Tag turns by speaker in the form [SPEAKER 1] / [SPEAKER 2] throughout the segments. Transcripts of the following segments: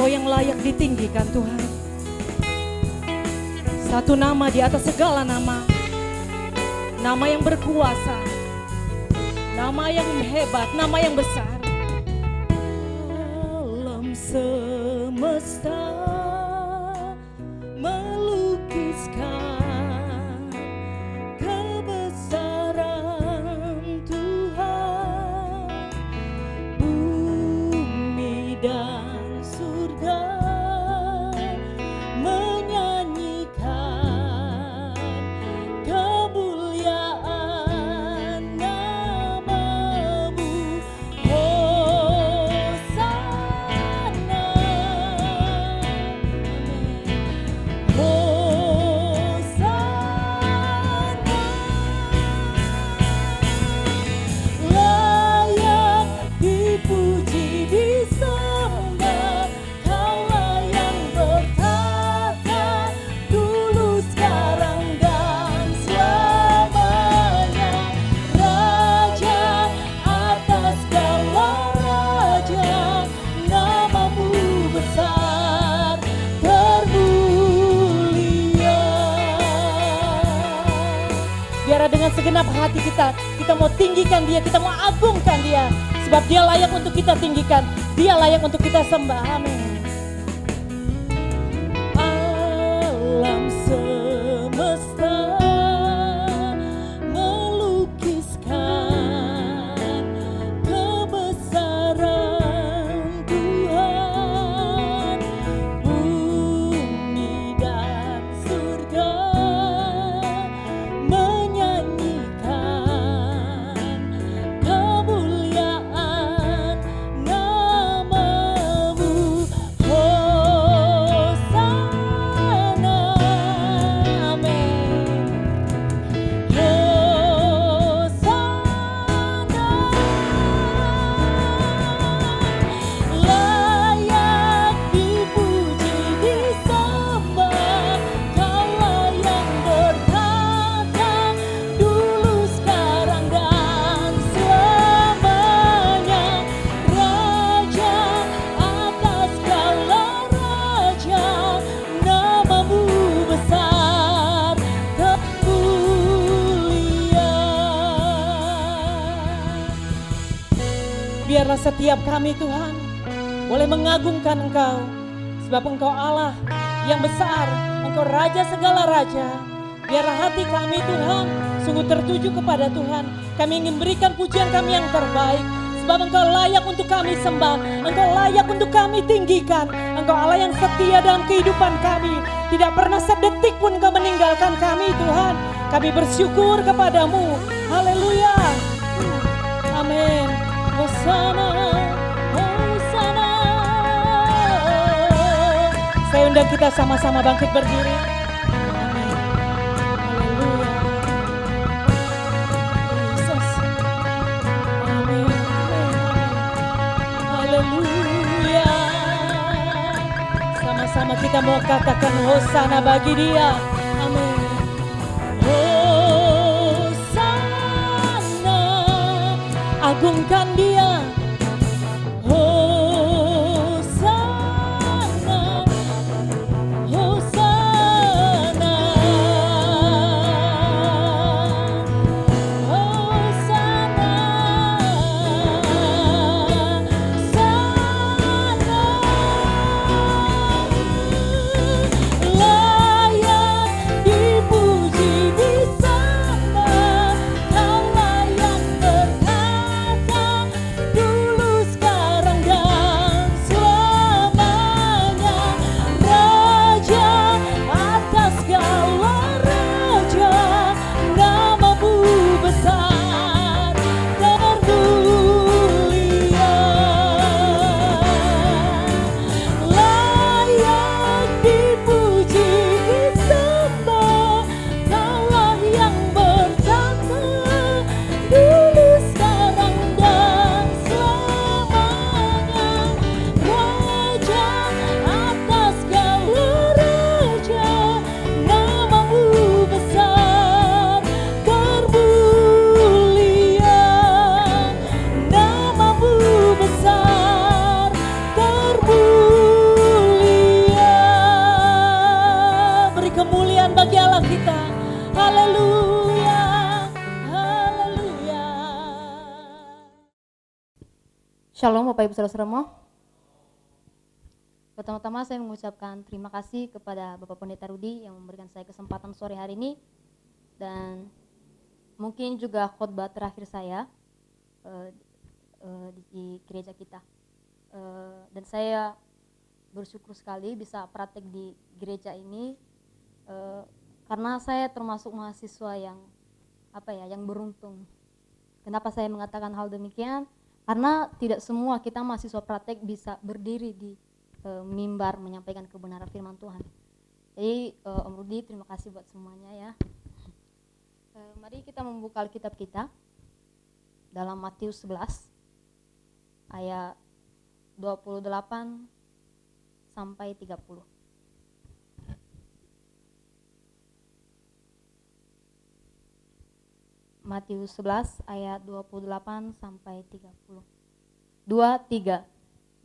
[SPEAKER 1] Engkau yang layak ditinggikan Tuhan. Satu nama di atas segala nama. Nama yang berkuasa. Nama yang hebat, nama yang besar. Alam semesta melukiskan kebesaran Tuhan. Bumi dan surga menyanyikan kemuliaan nama-Mu. Hosana, Hosana, layak dipuji disembah. Kaulah yang bertata dulu, sekarang, dan selamanya. Raja atas segala raja, nama-Mu besar termulia. Biar dengan segenap hati kita mau tinggikan Dia, kita mau agungkan Dia. Sebab Dia layak untuk kita tinggikan, Dia layak untuk kita sembah. Amin. Alam semesta melukiskan kebesaran Tuhan. Bumi dan surga menyanyikan kemuliaan nama-Mu. Hosana, amin. Hosana, layak dipuji disembah. Kaulah yang bertata dulu, sekarang, dan selamanya. Raja atas segala raja, nama-Mu besar termulia. Biarlah setiap kami Tuhan boleh mengagungkan Engkau, sebab Engkau Allah yang besar, Engkau Raja segala raja. Biarlah hati kami Tuhan sungguh tertuju kepada Tuhan. Kami ingin berikan pujian kami yang terbaik, sebab Engkau layak untuk kami sembah, Engkau layak untuk kami tinggikan. Engkau Allah yang setia dalam kehidupan kami. Tidak pernah sedetik pun Engkau meninggalkan kami Tuhan. Kami bersyukur kepadamu. Haleluya. Amin. Hosana, Hosana. Saya undang kita sama-sama bangkit berdiri. Amin. Haleluya. Yesus. Amin. Haleluya. Sama-sama kita mau katakan Hosana bagi Dia. Amin. Hosana, agungkan Dia. Hosana, Hosana, Hosana, Sana, layak dipuji disembah. Kaulah yang bertata
[SPEAKER 2] Shalom Bapak Ibu Saudara semua. Pertama-tama saya mengucapkan terima kasih kepada Bapak Pendeta Rudi yang memberikan saya kesempatan sore hari ini, dan mungkin juga khotbah terakhir saya di gereja kita. Dan saya bersyukur sekali bisa praktek di gereja ini, karena saya termasuk mahasiswa yang beruntung. Kenapa saya mengatakan hal demikian? Karena tidak semua kita mahasiswa praktek bisa berdiri di mimbar menyampaikan kebenaran firman Tuhan. Jadi Om Rudi, terima kasih buat semuanya ya. Mari kita membuka Alkitab kita dalam Matius 11 ayat 28 sampai 30. Matius 11 ayat 28 sampai 30. 2-3.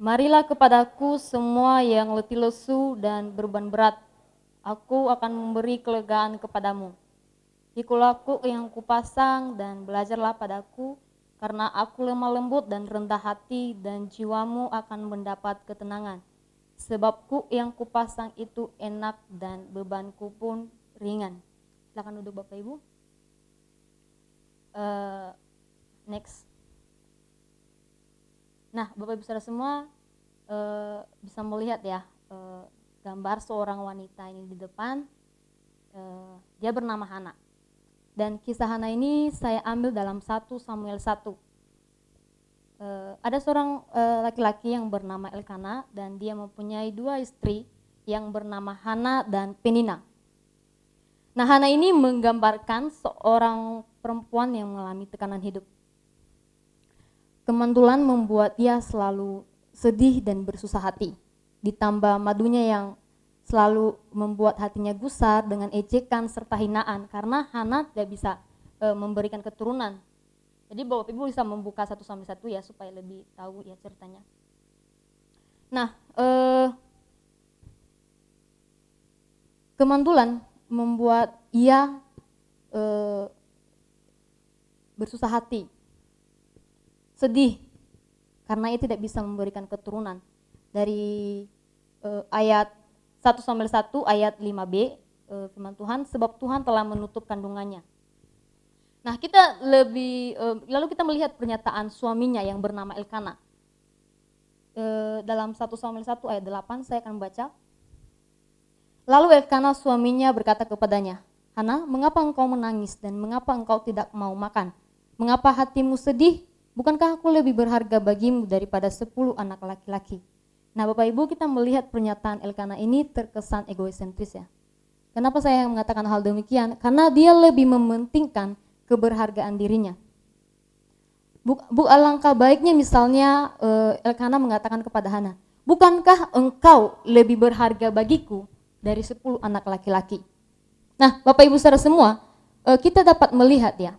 [SPEAKER 2] Marilah kepadaku semua yang letih lesu dan beban berat, aku akan memberi kelegaan kepadamu. Pikulah aku yang kupasang dan belajarlah padaku, karena aku lemah lembut dan rendah hati, dan jiwamu akan mendapat ketenangan. Sebab kuk yang kupasang itu enak dan bebanku pun ringan. Silakan duduk Bapak Ibu. Next. Nah, Bapak Ibu Saudara semua bisa melihat ya gambar seorang wanita ini di depan. Dia bernama Hana. Dan kisah Hana ini saya ambil dalam 1 Samuel 1. Ada seorang laki-laki yang bernama Elkana, dan dia mempunyai 2 istri yang bernama Hana dan Penina. Nah, Hana ini menggambarkan seorang perempuan yang mengalami tekanan hidup. Kemandulan membuat ia selalu sedih dan bersusah hati. Ditambah madunya yang selalu membuat hatinya gusar dengan ejekan serta hinaan, karena Hana tidak bisa memberikan keturunan. Jadi Bapak Ibu bisa membuka 1 Samuel 1 ya, supaya lebih tahu ya ceritanya. Nah, kemandulan membuat ia bersusah hati, sedih, karena ia tidak bisa memberikan keturunan. Dari ayat 1 Samuel 1 ayat 5b, firman Tuhan, sebab Tuhan telah menutup kandungannya. Nah, kita lalu kita melihat pernyataan suaminya yang bernama Elkana. Dalam 1 Samuel 1 ayat 8 saya akan baca. Lalu Elkana suaminya berkata kepadanya, Hana, mengapa engkau menangis dan mengapa engkau tidak mau makan? Mengapa hatimu sedih? Bukankah aku lebih berharga bagimu daripada 10 anak laki-laki? Nah, Bapak Ibu, kita melihat pernyataan Elkana ini terkesan egosentris ya. Kenapa saya mengatakan hal demikian? Karena dia lebih mementingkan keberhargaan dirinya. Alangkah baiknya misalnya Elkana mengatakan kepada Hana, bukankah engkau lebih berharga bagiku dari 10 anak laki-laki? Nah, Bapak Ibu saudara semua, kita dapat melihat ya,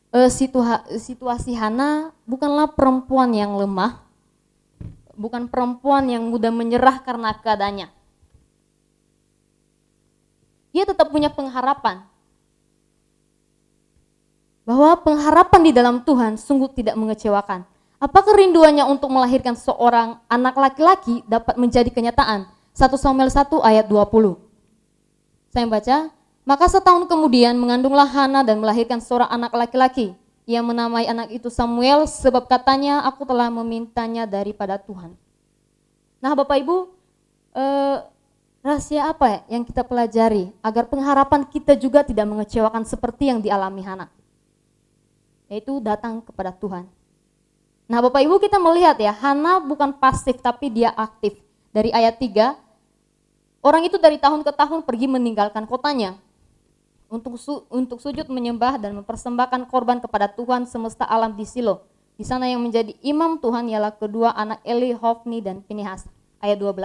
[SPEAKER 2] situasi Hana bukanlah perempuan yang lemah, bukan perempuan yang mudah menyerah karena keadaannya. Dia tetap punya pengharapan, bahwa pengharapan di dalam Tuhan sungguh tidak mengecewakan. Apa kerinduannya untuk melahirkan seorang anak laki-laki dapat menjadi kenyataan? 1 Samuel 1 ayat 20. Saya baca, maka setahun kemudian mengandunglah Hana dan melahirkan seorang anak laki-laki. Ia menamai anak itu Samuel, sebab katanya, aku telah memintanya daripada Tuhan. Nah, Bapak Ibu, rahasia apa ya yang kita pelajari agar pengharapan kita juga tidak mengecewakan seperti yang dialami Hana? Yaitu datang kepada Tuhan. Nah, Bapak Ibu, kita melihat ya, Hana bukan pasif tapi dia aktif. Dari ayat 3, orang itu dari tahun ke tahun pergi meninggalkan kotanya untuk sujud menyembah dan mempersembahkan korban kepada Tuhan semesta alam di Silo. Di sana yang menjadi imam Tuhan ialah kedua anak Eli, Hofni dan Pinehas. Ayat 12,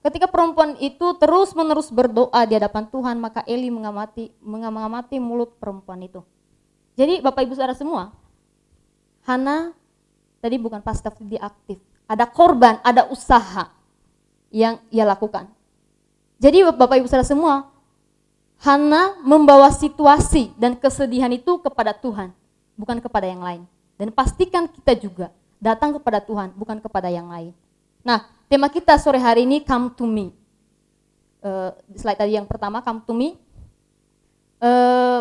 [SPEAKER 2] ketika perempuan itu terus-menerus berdoa di hadapan Tuhan, maka Eli mengamati mulut perempuan itu. Jadi Bapak Ibu saudara semua, Hana tadi bukan pasif tapi dia aktif. Ada korban, ada usaha yang ia lakukan. Jadi Bapak Ibu saudara semua, Hana membawa situasi dan kesedihan itu kepada Tuhan, bukan kepada yang lain. Dan pastikan kita juga datang kepada Tuhan, bukan kepada yang lain. Nah, tema kita sore hari ini, come to me. Slide tadi yang pertama, come to me.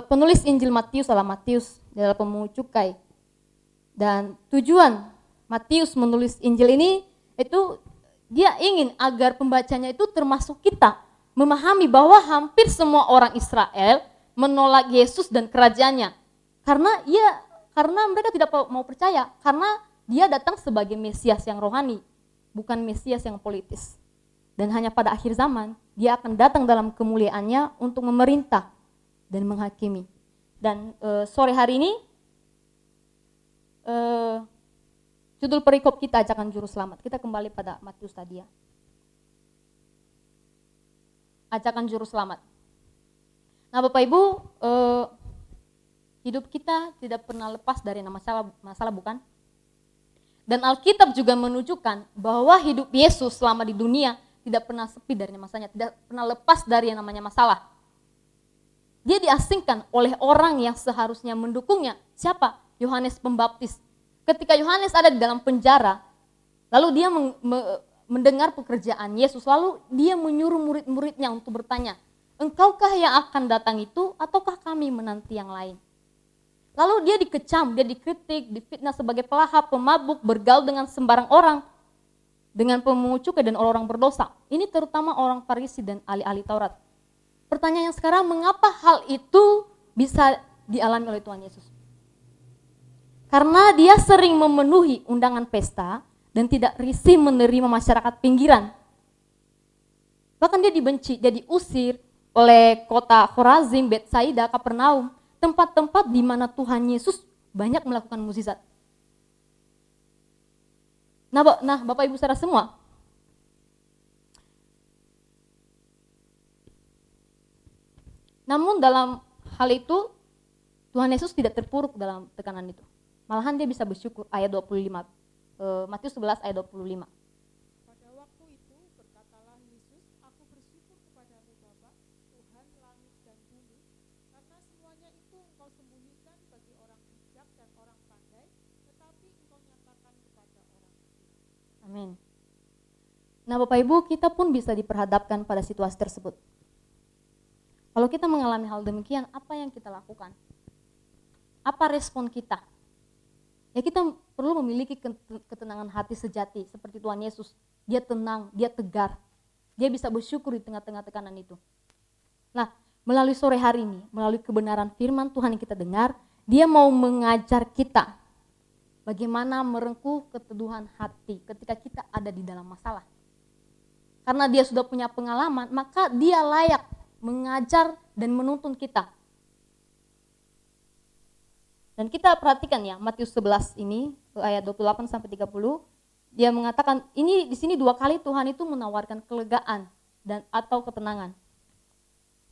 [SPEAKER 2] Penulis Injil Matius adalah Matius, dia adalah pemungut cukai. Dan tujuan Matius menulis Injil ini, itu dia ingin agar pembacanya itu termasuk kita, memahami bahwa hampir semua orang Israel menolak Yesus dan kerajaannya. Karena mereka tidak mau percaya, karena dia datang sebagai Mesias yang rohani, bukan Mesias yang politis. Dan hanya pada akhir zaman, dia akan datang dalam kemuliaannya untuk memerintah dan menghakimi. Dan sore hari ini, judul perikop kita ajakan juru selamat. Kita kembali pada Matius tadi ya. Ajakan juru selamat. Nah Bapak Ibu, hidup kita tidak pernah lepas dari masalah bukan? Dan Alkitab juga menunjukkan bahwa hidup Yesus selama di dunia tidak pernah sepi dari masalahnya, tidak pernah lepas dari yang namanya masalah. Dia diasingkan oleh orang yang seharusnya mendukungnya. Siapa? Yohanes Pembaptis. Ketika Yohanes ada di dalam penjara, lalu dia mendengar pekerjaan Yesus, lalu dia menyuruh murid-muridnya untuk bertanya, engkaukah yang akan datang itu ataukah kami menanti yang lain? Lalu dia dikecam, dia dikritik, difitnah sebagai pelahap, pemabuk, bergaul dengan sembarang orang, dengan pemungut cukai dan orang berdosa. Ini terutama orang Farisi dan ahli-ahli Taurat. Pertanyaan sekarang, mengapa hal itu bisa dialami oleh Tuhan Yesus? Karena dia sering memenuhi undangan pesta dan tidak risih menerima masyarakat pinggiran. Bahkan dia dibenci, dia diusir oleh kota Khorazim, Betsaida, Kapernaum, tempat-tempat di mana Tuhan Yesus banyak melakukan mukjizat. Nah, Bapak Ibu saudara semua, namun dalam hal itu Tuhan Yesus tidak terpuruk dalam tekanan itu. Malahan dia bisa bersyukur, ayat 25, Matius 11 ayat 25.
[SPEAKER 3] Pada waktu itu berkatalah Yesus, aku bersyukur kepadamu Bapa, Tuhan langit dan bumi, karena semuanya itu engkau sembunyikan bagi orang bijak dan orang pandai, tetapi engkau nyatakan kepada orang kecil.
[SPEAKER 2] Amin. Nah Bapak Ibu, kita pun bisa diperhadapkan pada situasi tersebut. Kalau kita mengalami hal demikian, apa yang kita lakukan? Apa respon kita? Ya kita perlu memiliki ketenangan hati sejati seperti Tuhan Yesus. Dia tenang, dia tegar. Dia bisa bersyukur di tengah-tengah tekanan itu. Nah, melalui sore hari ini, melalui kebenaran firman Tuhan yang kita dengar, dia mau mengajar kita bagaimana merengkuh keteduhan hati ketika kita ada di dalam masalah. Karena dia sudah punya pengalaman, maka dia layak mengajar dan menuntun kita. Dan kita perhatikan ya, Matius 11 ini ayat 28 sampai 30, dia mengatakan ini di sini 2 kali Tuhan itu menawarkan kelegaan dan atau ketenangan.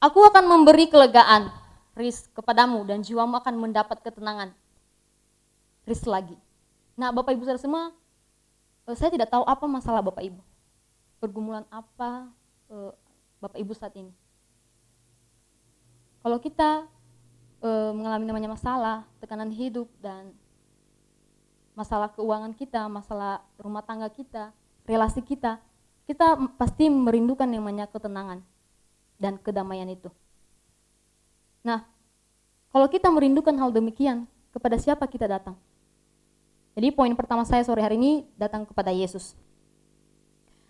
[SPEAKER 2] Aku akan memberi kelegaan, ris kepadamu dan jiwamu akan mendapat ketenangan. Ris lagi. Nah, Bapak Ibu saudara semua, saya tidak tahu apa masalah Bapak Ibu. Pergumulan apa Bapak Ibu saat ini. Kalau kita mengalami namanya masalah, tekanan hidup dan masalah keuangan kita, masalah rumah tangga kita, relasi kita pasti merindukan yang namanya ketenangan dan kedamaian itu. Nah, kalau kita merindukan hal demikian, kepada siapa kita datang? Jadi poin pertama saya sore hari ini datang kepada Yesus.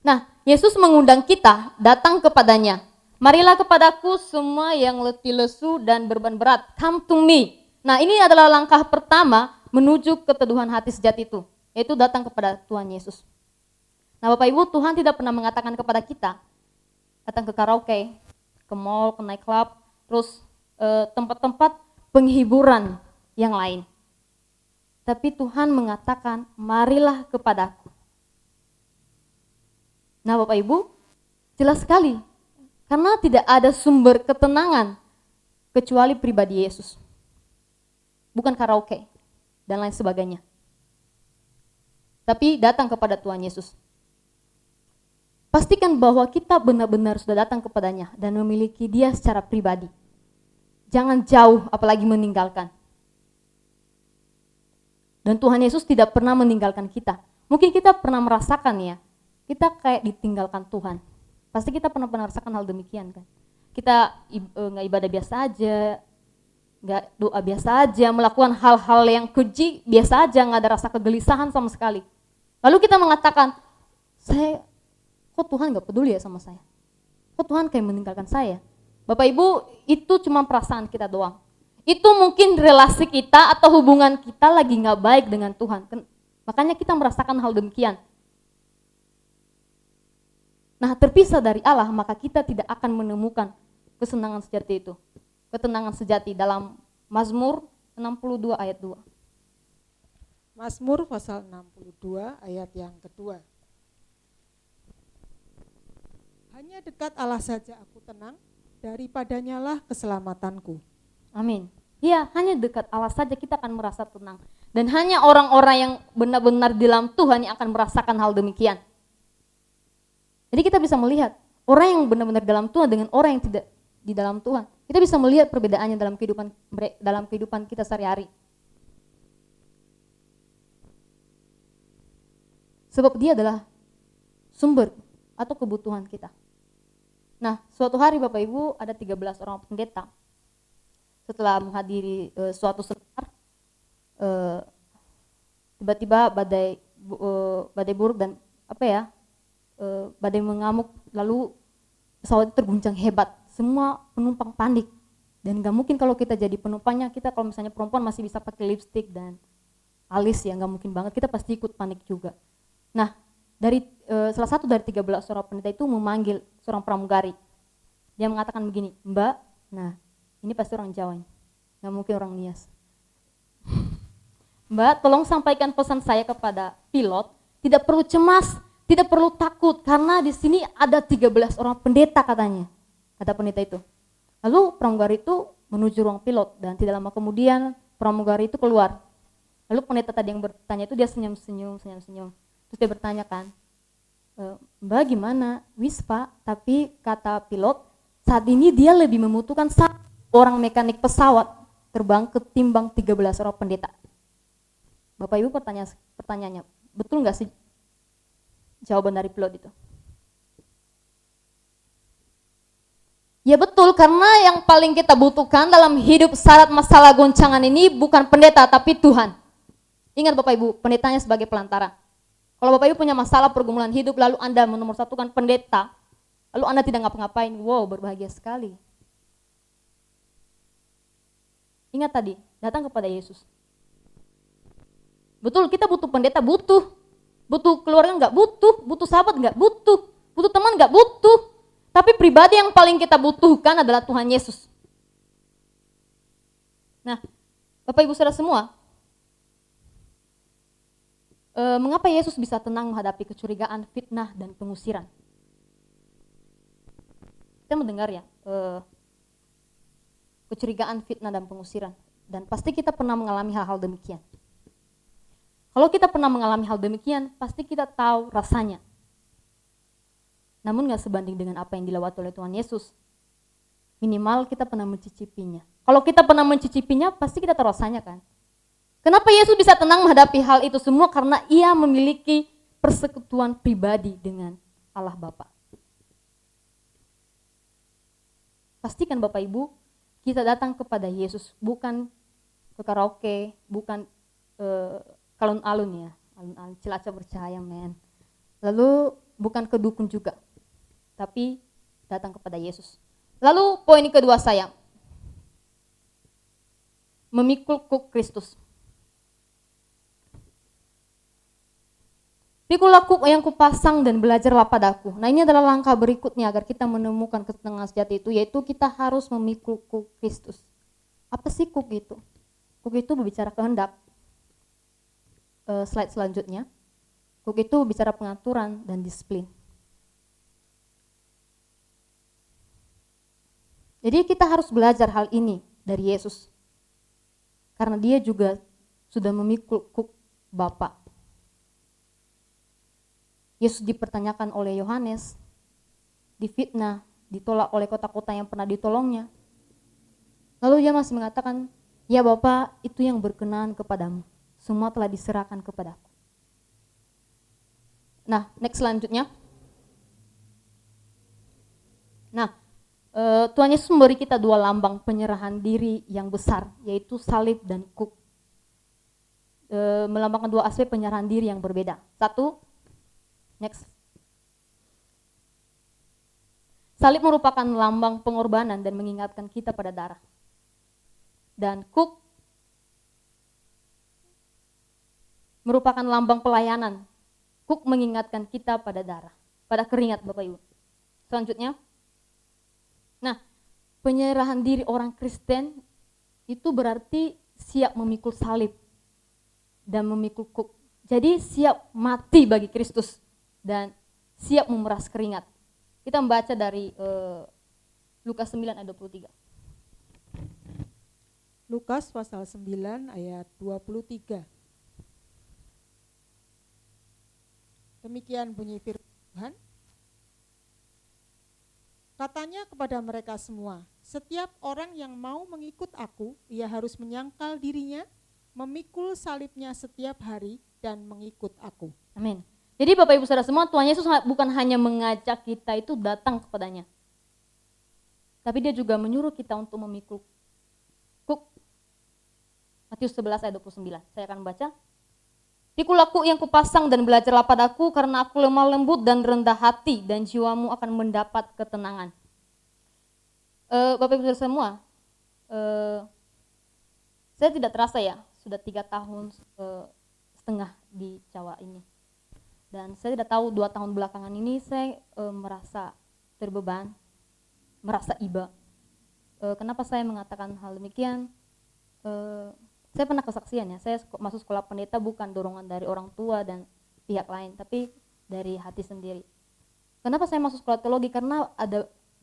[SPEAKER 2] Nah, Yesus mengundang kita datang kepadanya. Marilah kepadaku semua yang letih lesu dan beban berat, come to me. Nah, ini adalah langkah pertama menuju keteduhan hati sejati itu, yaitu datang kepada Tuhan Yesus. Nah, Bapak Ibu, Tuhan tidak pernah mengatakan kepada kita, datang ke karaoke, ke mall, ke nightclub, terus tempat-tempat penghiburan yang lain. Tapi Tuhan mengatakan, marilah kepadaku. Nah, Bapak Ibu, jelas sekali. Karena tidak ada sumber ketenangan kecuali pribadi Yesus. Bukan karaoke dan lain sebagainya. Tapi datang kepada Tuhan Yesus. Pastikan bahwa kita benar-benar sudah datang kepadanya dan memiliki dia secara pribadi. Jangan jauh apalagi meninggalkan. Dan Tuhan Yesus tidak pernah meninggalkan kita. Mungkin kita pernah merasakan ya, kita kayak ditinggalkan Tuhan. Pasti kita pernah merasakan hal demikian kan. Kita nggak ibadah biasa aja, nggak doa biasa aja, melakukan hal-hal yang keji biasa aja, nggak ada rasa kegelisahan sama sekali. Lalu kita mengatakan, kok Tuhan nggak peduli ya sama saya? Kok Tuhan kayak meninggalkan saya? Bapak Ibu, itu cuma perasaan kita doang. Itu mungkin relasi kita atau hubungan kita lagi nggak baik dengan Tuhan. Makanya kita merasakan hal demikian. Nah, terpisah dari Allah, maka kita tidak akan menemukan kesenangan sejati itu. Ketenangan sejati dalam Mazmur 62 ayat 2.
[SPEAKER 3] Mazmur pasal 62 ayat yang kedua. Hanya dekat Allah saja aku tenang, daripadanya lah keselamatanku.
[SPEAKER 2] Amin. Ya, hanya dekat Allah saja kita akan merasa tenang. Dan hanya orang-orang yang benar-benar di dalam Tuhan yang akan merasakan hal demikian. Jadi kita bisa melihat orang yang benar-benar dalam Tuhan dengan orang yang tidak di dalam Tuhan. Kita bisa melihat perbedaannya dalam kehidupan kita sehari-hari. Sebab dia adalah sumber atau kebutuhan kita. Nah, suatu hari Bapak Ibu ada 13 orang pendeta. Setelah menghadiri suatu seminar, tiba-tiba badai buruk dan badai mengamuk, lalu pesawat itu terguncang hebat. Semua penumpang panik. Dan gak mungkin kalau kita jadi penumpangnya, kita kalau misalnya perempuan masih bisa pakai lipstick dan alis ya, gak mungkin banget, kita pasti ikut panik juga. Nah, salah satu dari 13 orang pendeta itu memanggil seorang pramugari. Dia mengatakan begini, Mbak, nah ini pasti orang Jawa, gak mungkin orang Nias. Mbak, tolong sampaikan pesan saya kepada pilot, tidak perlu cemas, tidak perlu takut, karena di sini ada 13 orang pendeta katanya, kata pendeta itu. Lalu pramugari itu menuju ruang pilot dan tidak lama kemudian pramugari itu keluar. Lalu pendeta tadi yang bertanya itu dia senyum-senyum. Terus dia bertanya kan, Mbak gimana? Wis Pak, tapi kata pilot saat ini dia lebih membutuhkan orang mekanik pesawat terbang ketimbang 13 orang pendeta. Bapak Ibu pertanyaannya, betul nggak sih jawaban dari pilot itu? Ya betul, karena yang paling kita butuhkan dalam hidup syarat masalah goncangan ini bukan pendeta tapi Tuhan. Ingat Bapak Ibu, pendetanya sebagai pelantara. Kalau Bapak Ibu punya masalah pergumulan hidup lalu Anda menomorsatukan pendeta, lalu Anda tidak ngapa-ngapain, wow berbahagia sekali. Ingat tadi, datang kepada Yesus. Betul, kita butuh pendeta, butuh keluarga enggak, butuh sahabat enggak, butuh teman enggak, butuh. Tapi pribadi yang paling kita butuhkan adalah Tuhan Yesus. Nah, Bapak Ibu Saudara semua, mengapa Yesus bisa tenang menghadapi kecurigaan, fitnah, dan pengusiran? Kita mendengar ya, kecurigaan, fitnah, dan pengusiran. Dan pasti kita pernah mengalami hal-hal demikian. Kalau kita pernah mengalami hal demikian, pasti kita tahu rasanya. Namun gak sebanding dengan apa yang dilewati oleh Tuhan Yesus. Minimal kita pernah mencicipinya. Kalau kita pernah mencicipinya, pasti kita tahu rasanya kan. Kenapa Yesus bisa tenang menghadapi hal itu semua? Karena ia memiliki persekutuan pribadi dengan Allah Bapa. Pastikan Bapak Ibu, kita datang kepada Yesus, bukan ke karaoke, bukan alun-alun ya, alun-alun Cilacap bercahaya men. Lalu bukan ke dukun juga, tapi datang kepada Yesus. Lalu poin kedua saya, memikul kuk Kristus. Pikulah kuk yang kupasang dan belajarlah padaku. Nah ini adalah langkah berikutnya agar kita menemukan ketenangan sejati itu, yaitu kita harus memikul kuk Kristus. Apa sih kuk itu? Kuk itu berbicara kehendak. Slide selanjutnya. Kuk itu bicara pengaturan dan disiplin. Jadi kita harus belajar hal ini dari Yesus. Karena dia juga sudah memikul kuk Bapa. Yesus dipertanyakan oleh Yohanes, difitnah, ditolak oleh kota-kota yang pernah ditolongnya. Lalu dia masih mengatakan, ya Bapa, itu yang berkenan kepadamu. semua telah diserahkan kepadaku. Nah, next selanjutnya. Nah, Tuhan Yesus memberi kita dua lambang penyerahan diri yang besar, yaitu salib dan kuk. Melambangkan dua aspek penyerahan diri yang berbeda. Satu, next. Salib merupakan lambang pengorbanan dan mengingatkan kita pada darah. Dan kuk merupakan lambang pelayanan. Kuk mengingatkan kita pada darah, pada keringat Bapak Ibu. Selanjutnya, nah, penyerahan diri orang Kristen itu berarti siap memikul salib dan memikul kuk. Jadi siap mati bagi Kristus dan siap memeras keringat. Kita membaca dari Lukas 9 ayat 23.
[SPEAKER 3] Lukas pasal 9 ayat 23. Demikian bunyi firman Tuhan. Katanya kepada mereka semua, setiap orang yang mau mengikut aku, ia harus menyangkal dirinya, memikul salibnya setiap hari, dan mengikut aku.
[SPEAKER 2] Amin. Jadi Bapak Ibu Saudara semua, Tuhan Yesus bukan hanya mengajak kita itu datang kepadanya, tapi dia juga menyuruh kita untuk memikul kuk. Matius 11 ayat 29, saya akan baca. Pikulah kuk yang kupasang dan belajarlah padaku, karena aku lemah lembut dan rendah hati, dan jiwamu akan mendapat ketenangan. Bapak Ibu Saudara semua, saya tidak terasa ya, sudah 3 tahun setengah di Jawa ini. Dan saya tidak tahu 2 tahun belakangan ini saya merasa terbeban, merasa iba. Kenapa saya mengatakan hal demikian? Saya pernah kesaksian ya, saya masuk sekolah pendeta bukan dorongan dari orang tua dan pihak lain, tapi dari hati sendiri. Kenapa saya masuk sekolah teologi? Karena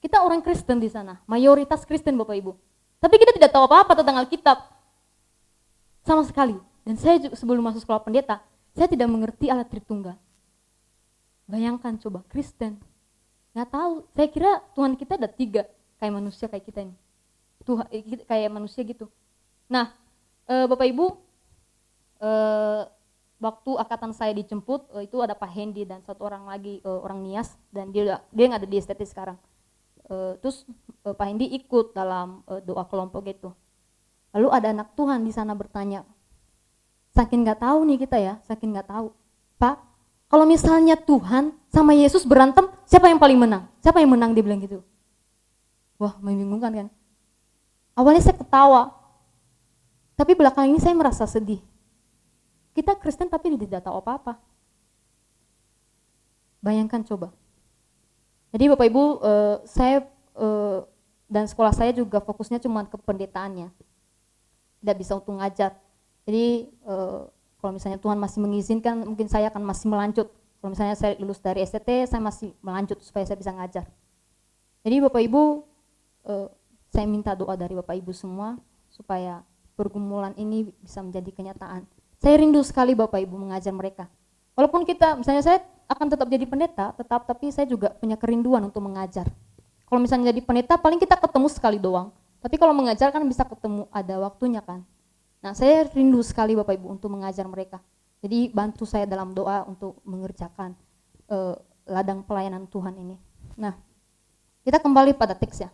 [SPEAKER 2] kita orang Kristen di sana, mayoritas Kristen Bapak Ibu. Tapi kita tidak tahu apa-apa tentang Alkitab sama sekali. Dan saya juga sebelum masuk sekolah pendeta, saya tidak mengerti Allah Tritunggal. Bayangkan coba Kristen, nggak tahu. Saya kira Tuhan kita ada 3 kayak manusia kayak kita ini, Tuhan kayak manusia gitu. Nah, Bapak Ibu, waktu akatan saya dijemput, itu ada Pak Hendy dan 1 orang lagi orang Nias, dan dia nggak ada di estetis sekarang. Terus Pak Hendy ikut dalam doa kelompok gitu. Lalu ada anak Tuhan di sana bertanya, saking nggak tahu nih kita ya, saking nggak tahu, Pak, kalau misalnya Tuhan sama Yesus berantem, siapa yang paling menang? Siapa yang menang, dia bilang gitu. Wah, membingungkan kan. Awalnya saya ketawa, tapi belakang ini saya merasa sedih. Kita Kristen tapi tidak tahu apa-apa. Bayangkan coba. Jadi Bapak Ibu, saya dan sekolah saya juga fokusnya cuma ke pendetaannya. Tidak bisa untuk ngajar. Jadi kalau misalnya Tuhan masih mengizinkan, mungkin saya akan masih melanjut. Kalau misalnya saya lulus dari STT, saya masih melanjut supaya saya bisa ngajar. Jadi Bapak Ibu, saya minta doa dari Bapak Ibu semua supaya pergumulan ini bisa menjadi kenyataan. Saya rindu sekali Bapak Ibu mengajar mereka. Walaupun kita, misalnya saya akan tetap jadi pendeta, tapi saya juga punya kerinduan untuk mengajar. Kalau misalnya jadi pendeta, paling kita ketemu sekali doang. Tapi kalau mengajar kan bisa ketemu, ada waktunya kan. Nah, saya rindu sekali Bapak Ibu untuk mengajar mereka. Jadi bantu saya dalam doa untuk mengerjakan ladang pelayanan Tuhan ini. Nah, kita kembali pada teks ya.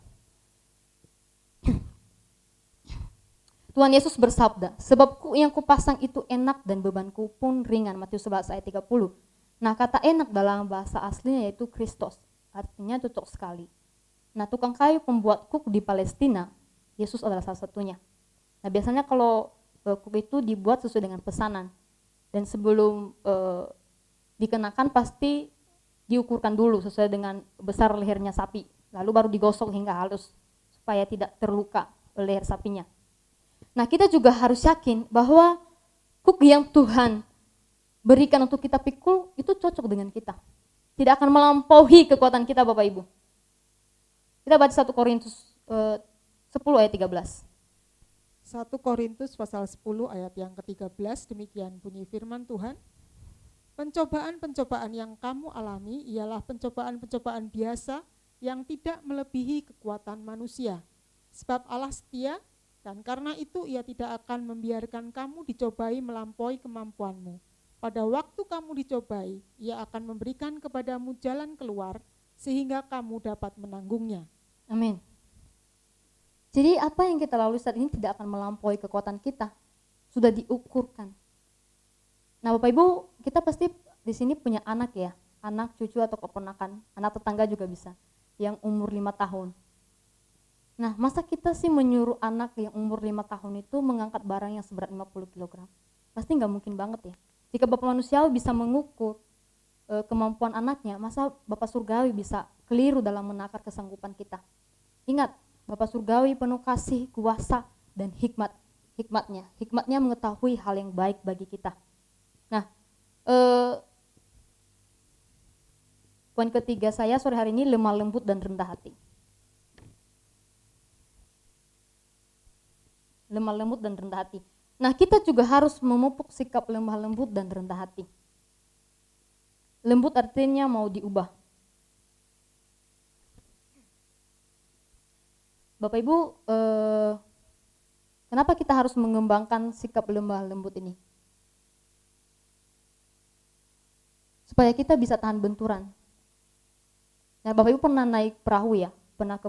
[SPEAKER 2] Tuhan Yesus bersabda, sebab kuk yang kupasang itu enak dan bebanku pun ringan. Matius 11 ayat 30. Nah, kata enak dalam bahasa aslinya yaitu Kristos, artinya cocok sekali. Nah, tukang kayu pembuat kuk di Palestina, Yesus adalah salah satunya. Nah, biasanya kalau kuk itu dibuat sesuai dengan pesanan, dan sebelum dikenakan pasti diukurkan dulu sesuai dengan besar lehernya sapi, lalu baru digosok hingga halus supaya tidak terluka leher sapinya. Nah, kita juga harus yakin bahwa kuk yang Tuhan berikan untuk kita pikul itu cocok dengan kita, tidak akan melampaui kekuatan kita Bapak Ibu. Kita baca 1 Korintus 10 ayat 13.
[SPEAKER 3] 1 Korintus pasal 10 ayat yang ke-13, demikian bunyi firman Tuhan. Pencobaan-pencobaan yang kamu alami ialah pencobaan-pencobaan biasa yang tidak melebihi kekuatan manusia. Sebab Allah setia, Dan karena itu ia tidak akan membiarkan kamu dicobai melampaui kemampuanmu. Pada waktu kamu dicobai, ia akan memberikan kepadamu jalan keluar sehingga kamu dapat menanggungnya.
[SPEAKER 2] Amin. Jadi apa yang kita lalui saat ini tidak akan melampaui kekuatan kita. Sudah diukurkan. Nah Bapak Ibu, kita pasti di sini punya anak ya. Anak, cucu atau keponakan. Anak tetangga juga bisa. Yang umur 5 tahun. Nah masa kita sih menyuruh anak yang umur 5 tahun itu mengangkat barang yang seberat 50 kg? Pasti nggak mungkin banget ya. Jika Bapak manusiawi bisa mengukur kemampuan anaknya, masa Bapak surgawi bisa keliru dalam menakar kesanggupan kita? Ingat, Bapak surgawi penuh kasih, kuasa, dan hikmatnya. Hikmatnya mengetahui hal yang baik bagi kita. Nah, poin ketiga saya sore hari ini lemah lembut dan rendah hati. Lemah lembut dan rendah hati. Nah, kita juga harus memupuk sikap lemah lembut dan rendah hati. Lembut artinya mau diubah. Bapak Ibu, kenapa kita harus mengembangkan sikap lemah lembut ini? Supaya kita bisa tahan benturan. Nah, Bapak Ibu pernah naik perahu ya? Pernah ke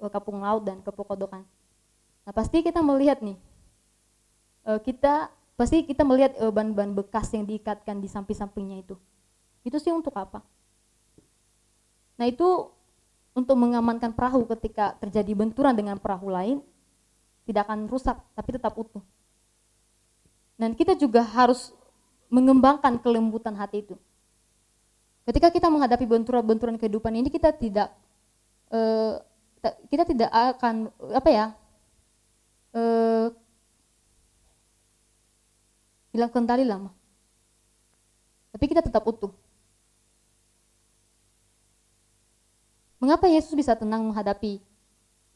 [SPEAKER 2] Kapung Laut dan ke Pokodokan. Nah, pasti kita melihat nih, kita melihat ban-ban bekas yang diikatkan di samping-sampingnya itu. Itu sih untuk apa? Nah, itu untuk mengamankan perahu ketika terjadi benturan dengan perahu lain, tidak akan rusak, tapi tetap utuh. Dan kita juga harus mengembangkan kelembutan hati itu. Ketika kita menghadapi benturan-benturan kehidupan ini, kita tidak akan hilang kendali lama. Tapi kita tetap utuh. Mengapa Yesus bisa tenang menghadapi?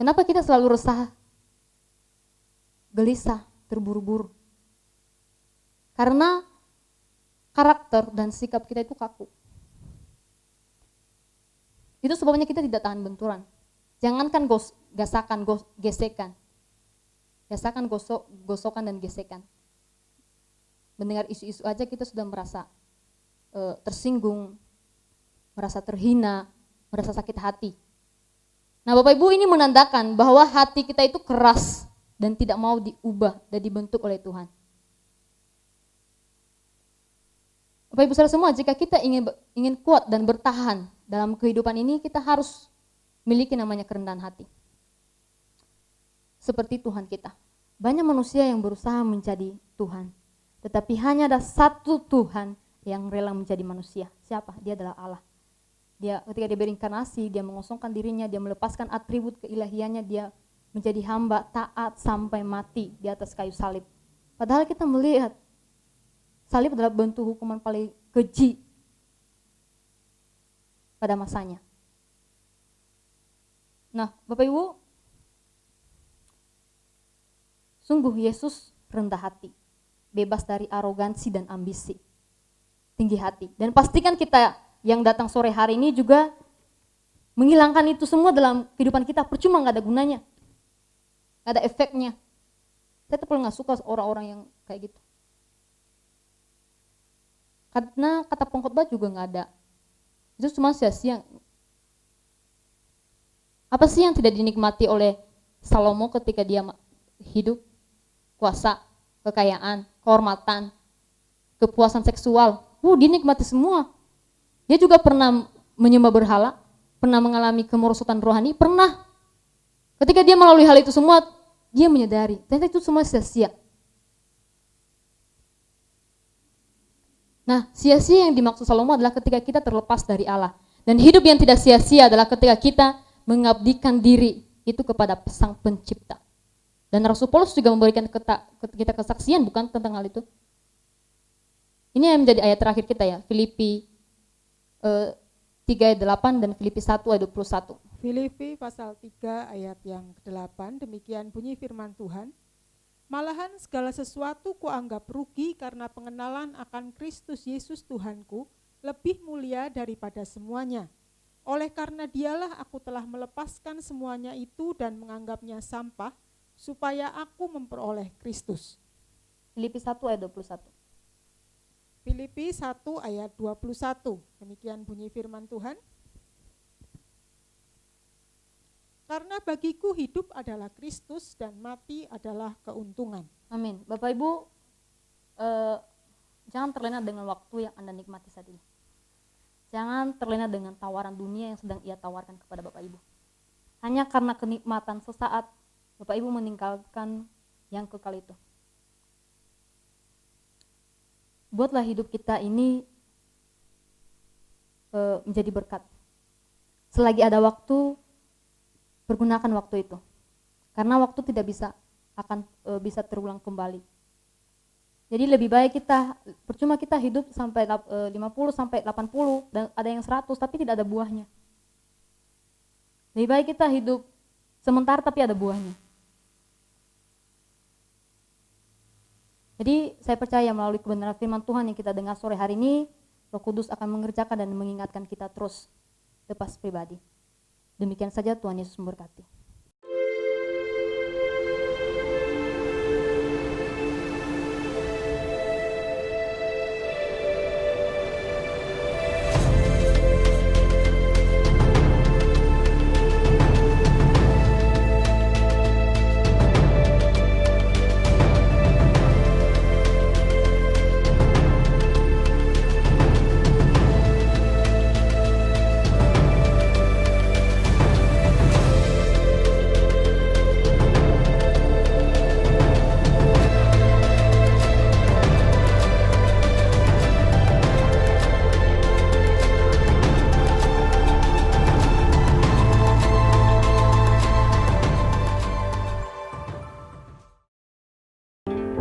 [SPEAKER 2] Kenapa kita selalu resah, gelisah, terburu-buru? Karena karakter dan sikap kita itu kaku. Itu sebabnya kita tidak tahan benturan. Jangankan gesekan. Gasakan, gosokan dan gesekan. Mendengar isu-isu aja kita sudah merasa tersinggung, merasa terhina, merasa sakit hati. Nah Bapak Ibu, ini menandakan bahwa hati kita itu keras dan tidak mau diubah dan dibentuk oleh Tuhan. Bapak Ibu saudara semua, jika kita ingin kuat dan bertahan dalam kehidupan ini, kita harus miliki namanya kerendahan hati. Seperti Tuhan kita. Banyak manusia yang berusaha menjadi Tuhan, tetapi hanya ada satu Tuhan yang rela menjadi manusia. Siapa? Dia adalah Allah. Dia ketika dia berinkarnasi, dia mengosongkan dirinya, dia melepaskan atribut keilahiannya, dia menjadi hamba taat sampai mati di atas kayu salib. Padahal kita melihat salib adalah bentuk hukuman paling keji pada masanya. Nah, Bapak Ibu, sungguh Yesus rendah hati, bebas dari arogansi dan ambisi, tinggi hati. Dan pastikan kita yang datang sore hari ini juga menghilangkan itu semua dalam kehidupan kita. Percuma, gak ada gunanya, gak ada efeknya. Saya tuh gak suka orang-orang yang kayak gitu. Karena kata pengkhotbah juga gak ada. Itu cuma sia-sia. Apa sih yang tidak dinikmati oleh Salomo ketika dia hidup? Kuasa, kekayaan, kehormatan, kepuasan seksual. Dia nikmati semua. Dia juga pernah menyembah berhala, pernah mengalami kemerosotan rohani, pernah. Ketika dia melalui hal itu semua, dia menyadari, ternyata itu semua sia-sia. Nah, sia-sia yang dimaksud Salomo adalah ketika kita terlepas dari Allah. Dan hidup yang tidak sia-sia adalah ketika kita mengabdikan diri itu kepada Sang Pencipta. Dan Rasul Paulus juga memberikan kita kesaksian bukan tentang hal itu. Ini yang menjadi ayat terakhir kita ya, Filipi 3 ayat 8 dan Filipi 1 ayat 21.
[SPEAKER 3] Filipi pasal 3 ayat yang ke-8, demikian bunyi firman Tuhan. Malahan segala sesuatu kuanggap rugi karena pengenalan akan Kristus Yesus Tuhanku lebih mulia daripada semuanya. Oleh karena dialah aku telah melepaskan semuanya itu dan menganggapnya sampah, supaya aku memperoleh Kristus.
[SPEAKER 2] Filipi 1 ayat 21.
[SPEAKER 3] Filipi 1 ayat 21. Demikian bunyi firman Tuhan. Karena bagiku hidup adalah Kristus dan mati adalah keuntungan.
[SPEAKER 2] Amin. Bapak Ibu, jangan terlena dengan waktu yang Anda nikmati saat ini. Jangan terlena dengan tawaran dunia yang sedang ia tawarkan kepada Bapak Ibu. Hanya karena kenikmatan sesaat, Bapak Ibu meninggalkan yang kekal itu. Buatlah hidup kita ini menjadi berkat. Selagi ada waktu, pergunakan waktu itu. Karena waktu tidak bisa terulang kembali. Jadi lebih baik percuma kita hidup sampai 50 sampai 80 dan ada yang 100 tapi tidak ada buahnya. Lebih baik kita hidup sementara tapi ada buahnya. Jadi saya percaya melalui kebenaran firman Tuhan yang kita dengar sore hari ini, Roh Kudus akan mengerjakan dan mengingatkan kita terus lepas pribadi. Demikian saja, Tuhan Yesus memberkati.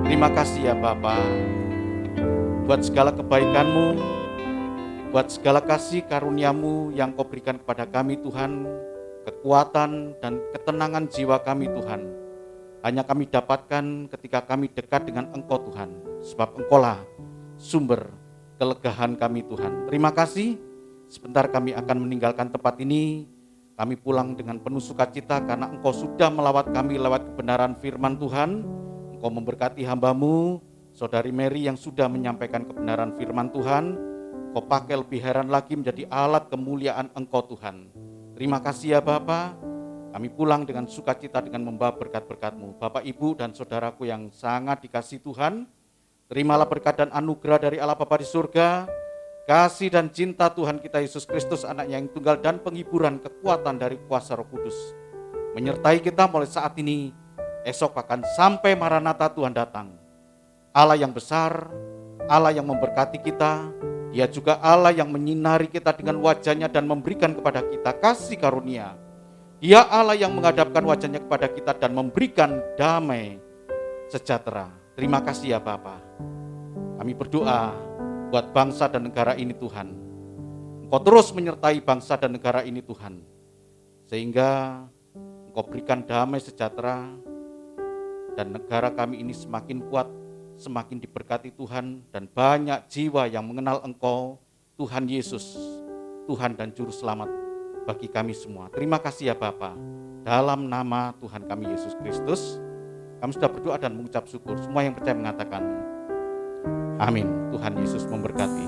[SPEAKER 4] Terima kasih ya Bapa, buat segala kebaikan-Mu, buat segala kasih karunia-Mu yang Kau berikan kepada kami Tuhan, kekuatan dan ketenangan jiwa kami Tuhan. Hanya kami dapatkan ketika kami dekat dengan Engkau Tuhan, sebab Engkau-lah sumber kelegahan kami Tuhan. Terima kasih, sebentar kami akan meninggalkan tempat ini, kami pulang dengan penuh sukacita karena Engkau sudah melawat kami lewat kebenaran firman Tuhan. Engkau memberkati hamba-Mu, Saudari Mary yang sudah menyampaikan kebenaran firman Tuhan. Kau pakai lebih heran lagi menjadi alat kemuliaan Engkau Tuhan. Terima kasih ya Bapa. Kami pulang dengan sukacita dengan membawa berkat-berkat-Mu. Bapak, Ibu, dan saudaraku yang sangat dikasihi Tuhan, terimalah berkat dan anugerah dari Allah Bapa di surga, kasih dan cinta Tuhan kita Yesus Kristus, anaknya yang tunggal, dan penghiburan kekuatan dari kuasa Roh Kudus menyertai kita mulai saat ini, esok akan sampai Maranatha Tuhan datang. Allah yang besar, Allah yang memberkati kita, Dia juga Allah yang menyinari kita dengan wajahnya dan memberikan kepada kita kasih karunia. Dia Allah yang menghadapkan wajahnya kepada kita dan memberikan damai sejahtera. Terima kasih ya Bapa. Kami berdoa buat bangsa dan negara ini Tuhan. Engkau terus menyertai bangsa dan negara ini Tuhan, sehingga Engkau berikan damai sejahtera dan negara kami ini semakin kuat, semakin diberkati Tuhan, dan banyak jiwa yang mengenal Engkau, Tuhan Yesus, Tuhan dan Juru Selamat bagi kami semua. Terima kasih ya Bapa. Dalam nama Tuhan kami Yesus Kristus, kami sudah berdoa dan mengucap syukur. Semua yang percaya mengatakan amin. Tuhan Yesus memberkati.